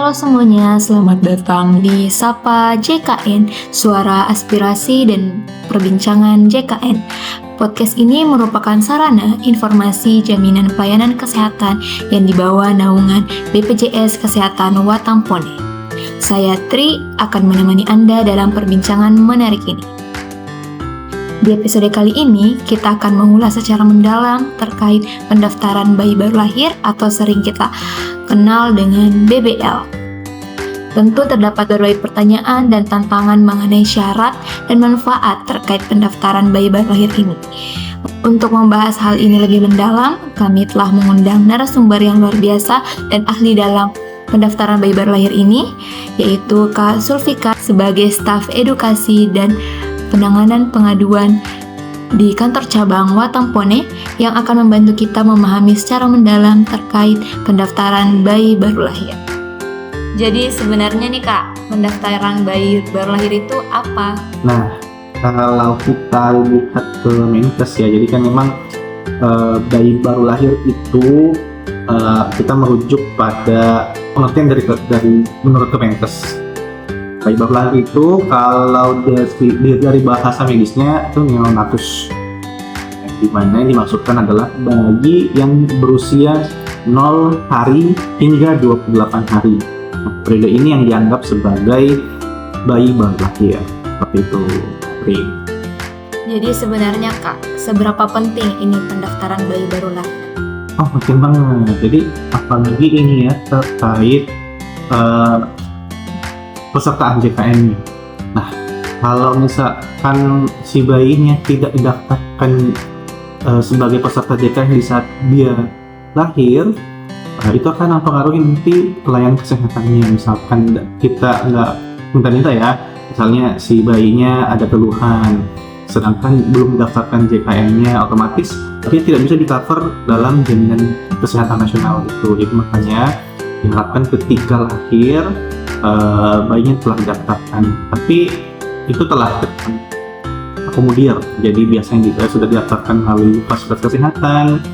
Halo semuanya, selamat datang di Sapa JKN, Suara Aspirasi dan Perbincangan JKN. Podcast ini merupakan sarana informasi jaminan pelayanan kesehatan yang dibawa naungan BPJS Kesehatan Watampone. Saya Tri akan menemani Anda dalam perbincangan menarik ini. Di episode kali ini, kita akan mengulas secara mendalam terkait pendaftaran bayi baru lahir atau sering kita kenal dengan BBL. Tentu terdapat berbagai pertanyaan dan tantangan mengenai syarat dan manfaat terkait pendaftaran bayi baru lahir ini. Untuk membahas hal ini lebih mendalam, kami telah mengundang narasumber yang luar biasa dan ahli dalam pendaftaran bayi baru lahir ini, yaitu Kak Sulfika sebagai staf edukasi dan penanganan pengaduan di kantor cabang Watampone yang akan membantu kita memahami secara mendalam terkait pendaftaran bayi baru lahir. Jadi sebenarnya nih Kak, pendaftaran bayi baru lahir itu apa? Nah, kalau kita lihat ke Menkes ya, jadi kan memang bayi baru lahir itu kita merujuk pada pengertian dari menurut Kemenkes. Bayi baru lahir itu kalau dari bahasa medisnya itu neonatus, di mana yang dimaksudkan adalah bayi yang berusia 0 hari hingga 28 hari. Periode ini yang dianggap sebagai bayi baru lahir, seperti itu. Jadi sebenarnya Kak, seberapa penting ini pendaftaran bayi baru lahir? Oh, penting banget. Jadi apalagi ini ya terkait pesertaan JKN-nya. Nah, kalau misalkan si bayinya tidak didaftarkan sebagai peserta JKN di saat dia lahir, itu akan mempengaruhi nanti pelayanan kesehatannya. Misalkan kita nggak minta-minta ya, misalnya si bayinya ada keluhan, sedangkan belum mendaftarkan JKN-nya, otomatis dia tidak bisa di-cover dalam jaminan kesehatan nasional itu. Jadi makanya diharapkan ketika lahir bayinya telah didaftarkan, tapi itu telah akomodir. Jadi biasanya jika sudah didaftarkan melalui fasilitas kesehatan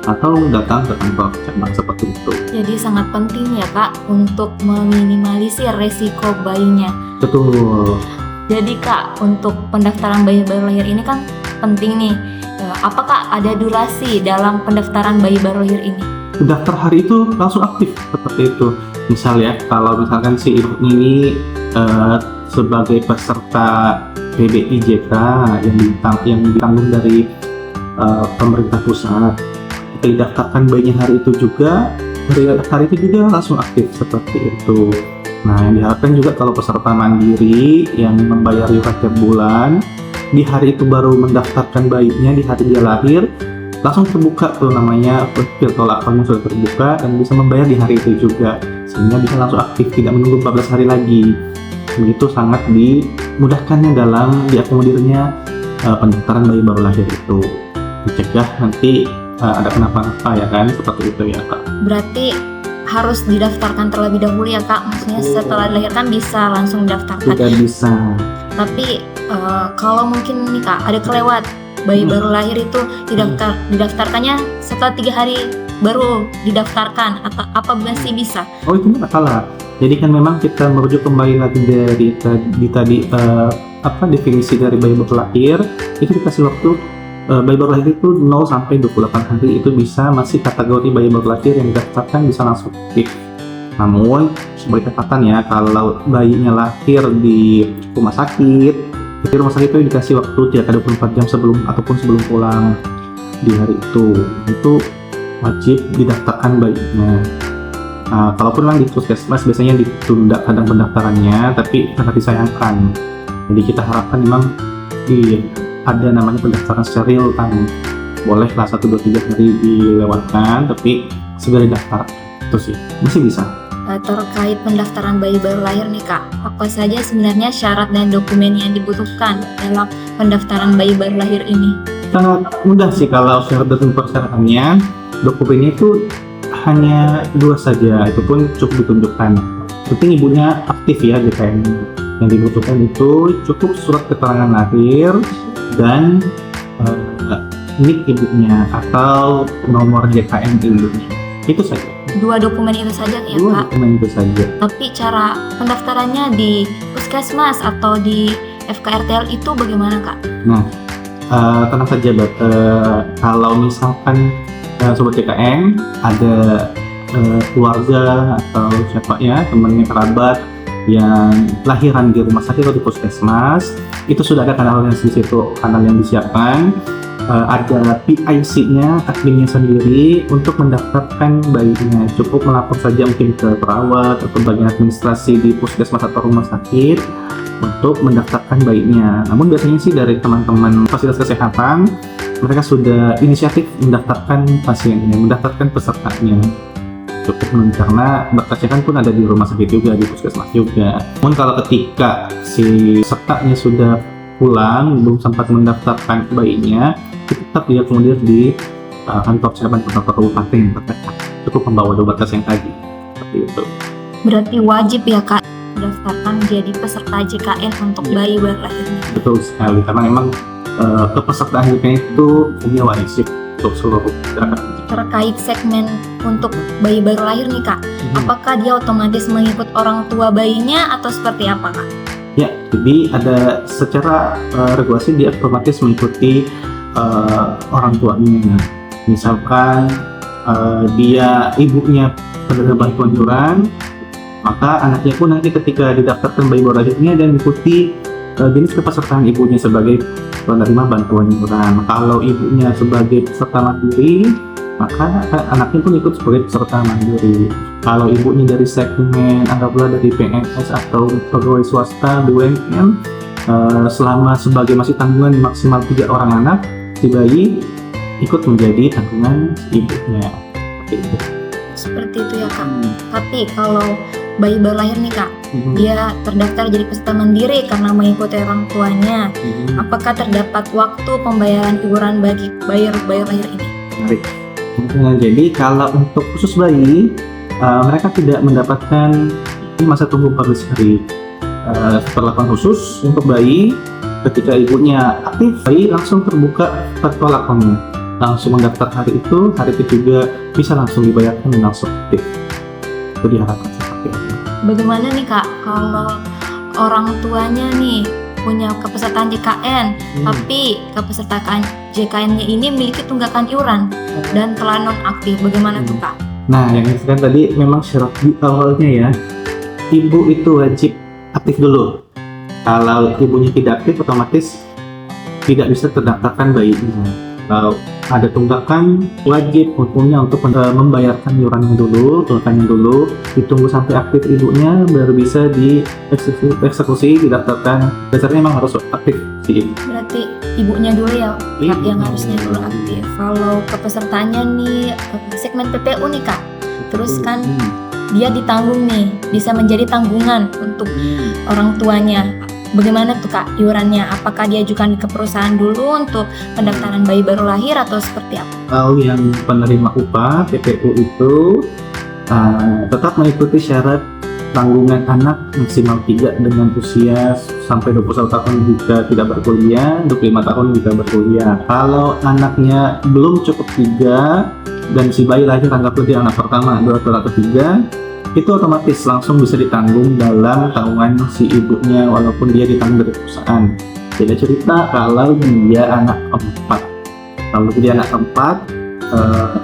atau datang ke kantor cabang seperti itu. Jadi sangat penting ya Kak untuk meminimalisir resiko bayinya. Betul. Jadi Kak, untuk pendaftaran bayi baru lahir ini kan penting nih. Apakah ada durasi dalam pendaftaran bayi baru lahir ini? Daftar hari itu langsung aktif seperti itu. Misal ya, kalau misalkan si ibu ini sebagai peserta PBIJK yang ditanggung dari pemerintah pusat, kita didaftarkan bayinya hari itu juga, hari itu juga langsung aktif seperti itu. Nah, yang diharapkan juga kalau peserta mandiri yang membayar iuran tiap bulan, di hari itu baru mendaftarkan bayinya, di hari dia lahir, langsung terbuka tuh namanya virtual account sudah terbuka dan bisa membayar di hari itu juga, sehingga bisa langsung aktif, tidak menunggu 14 hari lagi. Begitu sangat dimudahkannya dalam diakomodirnya pendaftaran bayi baru lahir itu, dicegah nanti ada kenapa-napa ya kan, seperti itu ya Kak. Berarti harus didaftarkan terlebih dahulu ya Kak, maksudnya setelah dilahirkan bisa langsung didaftarkan? Tidak bisa. Tapi kalau mungkin nih Kak ada kelewat bayi baru lahir itu didaftarkannya setelah 3 hari baru didaftarkan, atau apa masih bisa? Oh, itu nggak salah. Jadi kan memang kita merujuk kembali lagi dari tadi definisi dari bayi baru lahir, itu dikasih waktu bayi baru lahir itu 0 sampai 28 hari itu bisa masih kategori bayi baru lahir yang didaftarkan bisa langsung aktif. Namun sebagai catatan ya, kalau bayinya lahir di rumah sakit, di rumah sakit itu dikasih waktu tidak 24 jam sebelum ataupun sebelum pulang di hari itu wajib didaftarkan bayinya. Nah, kalaupun memang di puskesmas biasanya ditunda kadang pendaftarannya, tapi sangat disayangkan. Jadi kita harapkan memang ada namanya pendaftaran secara real time. Bolehlah 1, 2, 3 hari dilewatkan, tapi segera daftar. Itu sih, masih bisa. Terkait pendaftaran bayi baru lahir nih Kak, apa saja sebenarnya syarat dan dokumen yang dibutuhkan dalam pendaftaran bayi baru lahir ini? Sangat mudah sih kalau syarat dan persyaratannya. Dokumennya itu hanya 2 saja, itu pun cukup ditunjukkan. Penting ibunya aktif ya JKN. Yang dibutuhkan itu cukup surat keterangan lahir dan NIK ibunya atau nomor JKN ibunya. Itu saja. 2 dokumen itu saja ya Dua Kak. dokumen itu saja. Tapi cara pendaftarannya di Puskesmas atau di FKRTL itu bagaimana Kak? Nah, tenang saja, kalau misalkan sobat JKN ada keluarga atau siapa ya, temannya, kerabat yang lahiran di rumah sakit atau di puskesmas, itu sudah ada kanal yang di situ, kanal yang disiapkan. Ada PIC-nya, adminnya sendiri untuk mendaftarkan bayinya. Cukup melapor saja mungkin ke perawat atau bagian administrasi di puskesmas atau rumah sakit untuk mendaftarkan bayinya. Namun biasanya sih dari teman-teman fasilitas kesehatan, mereka sudah inisiatif mendaftarkan pasiennya, mendaftarkan pesertanya. Cukup karena berkasnya pun ada di rumah sakit juga, di puskesmas juga. Namun kalau ketika si pesertanya sudah pulang, belum sempat mendaftarkan bayinya, tetap dia kemudian di kantor kesehatan kabupaten yang terdekat. Cukup membawa dua berkas yang tadi. Seperti itu. Berarti wajib ya Kak mendaftarkan jadi peserta JKN untuk bayi baru lahirnya. Betul sekali, karena memang kepesertaan JKN itu punya wajib untuk seluruh masyarakat. Terkait segmen untuk bayi baru lahir nih Kak, apakah dia otomatis mengikut orang tua bayinya atau seperti apa Kak? Ya, jadi ada secara regulasi dia otomatis mengikuti orang tuanya. Misalkan dia ibunya penerima bantuan iuran, maka anaknya pun nanti ketika didaftarkan bayi baru lahirnya dan mengikuti jenis kepesertaan ibunya sebagai penerima bantuan iuran. Kalau ibunya sebagai peserta mandiri, maka anaknya pun ikut sebagai peserta mandiri. Kalau ibunya dari segmen anggaplah dari PNS atau pegawai swasta BUMN, selama sebagai masih tanggungan maksimal 3 orang anak, si bayi ikut menjadi tanggungan ibunya. Seperti itu ya Kak. Tapi kalau bayi baru lahir nih Kak, dia terdaftar jadi peserta mandiri karena mengikuti orang tuanya. Apakah terdapat waktu pembayaran iuran bagi bayi baru lahir ini? Menarik. Jadi kalau untuk khusus bayi, mereka tidak mendapatkan masa tunggu 14 hari. Perlakuan khusus untuk bayi, ketika ibunya aktif, bayi langsung terbuka virtual account-nya, langsung mendaftar hari itu juga bisa langsung dibayarkan dan langsung aktif. Itu diharapkan seperti itu. Bagaimana nih Kak kalau orang tuanya nih punya kepesertaan JKN, tapi kepesertaan JKN-nya ini memiliki tunggakan iuran dan telah non-aktif, bagaimana tuh Kak? Nah, yang saya tadi memang syarat di awalnya ya, ibu itu wajib aktif dulu. Kalau ibunya tidak aktif, otomatis tidak bisa terdaftarkan bayinya. Kalau ada tunggakan, wajib hukumnya untuk membayarkan iurannya dulu, tunggakannya dulu, ditunggu sampai aktif ibunya, baru bisa dieksekusi, didaftarkan. Dasarnya memang harus aktif si ibu. Berarti ibunya dulu ya yang harusnya dulu aktif. Kalau kepesertaannya nih segmen PPU nih Kak, terus kan dia ditanggung nih, bisa menjadi tanggungan untuk orang tuanya. Bagaimana tuh Kak iurannya? Apakah diajukan ke perusahaan dulu untuk pendaftaran bayi baru lahir atau seperti apa? Kalau yang penerima upah PPU itu tetap mengikuti syarat tanggungan anak maksimal 3 dengan usia sampai 21 tahun jika tidak berkuliah, 25 tahun jika berkuliah. Kalau anaknya belum cukup 3 dan si bayi lahir anggaplah dia anak pertama 2 atau 3, itu otomatis langsung bisa ditanggung dalam tanggungan si ibunya walaupun dia ditanggung dari perusahaan. Beda cerita kalau dia anak keempat. Kalau dia anak keempat,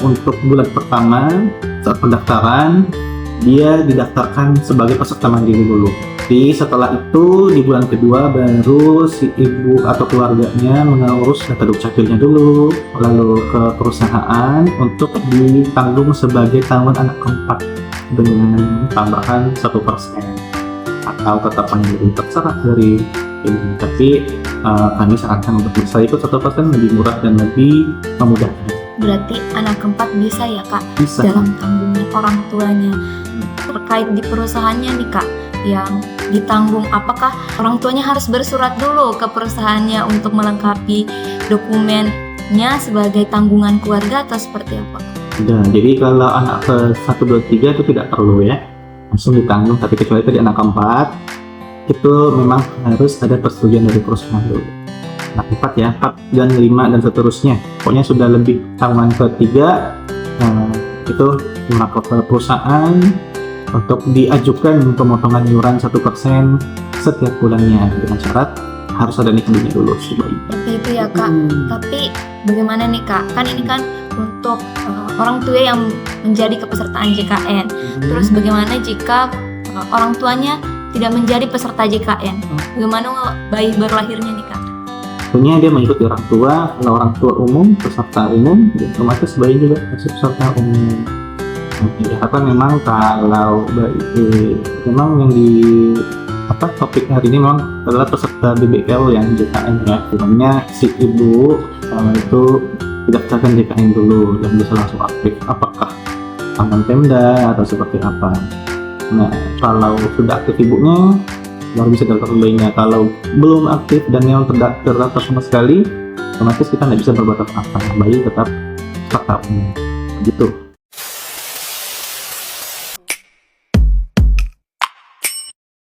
untuk bulan pertama saat pendaftaran dia didaftarkan sebagai peserta mandiri dulu. Jadi setelah itu di bulan kedua baru si ibu atau keluarganya mengurus data dukcapilnya dulu, lalu ke perusahaan untuk ditanggung sebagai tanggungan anak keempat dengan tambahan 1% atau tetap mandiri, terserah dari ini. Tapi kami sarankan untuk bisa ikut 1% lebih murah dan lebih memudahkan. Berarti anak keempat bisa ya Kak Bisa. dalam tanggungan orang tuanya. Terkait di perusahaannya nih Kak yang ditanggung, apakah orang tuanya harus bersurat dulu ke perusahaannya untuk melengkapi dokumennya sebagai tanggungan keluarga atau seperti apa? Nah, jadi kalau anak ke 1, 2, 3 itu tidak perlu ya, langsung ditanggung. Tapi kecuali tadi anak keempat, itu memang harus ada persetujuan dari perusahaan dulu. Anak 4 ya, 4 dan 5 dan seterusnya. Pokoknya sudah lebih tanggungan ke 3, itu melapor ke perusahaan untuk diajukan pemotongan iuran 1% setiap bulannya dengan syarat harus ada nikahnya dulu sebaiknya. Itu ya Kak. Tapi bagaimana nih Kak? Kan ini kan untuk orang tua yang menjadi kepesertaan JKN. Terus bagaimana jika orang tuanya tidak menjadi peserta JKN? Bagaimana bayi baru lahirnya nih Kak? Tentunya dia mengikuti orang tua. Kalau orang tua umum, peserta umum, otomatis bayi juga masih peserta umum. Diharapkan memang kalau bayi memang yang di topik hari ini memang adalah peserta BBL yang JKN ya. Sebenarnya si ibu itu didaftarkan JKN dulu dan bisa langsung aktif. Apakah aman Pemda atau seperti apa? Nah, kalau sudah aktif ibunya, baru bisa daftar bayinya. Kalau belum aktif dan yang terdaftar sama sekali, otomatis kita nggak bisa berbuat apa-apa. Bayi tetap umum. Gitu.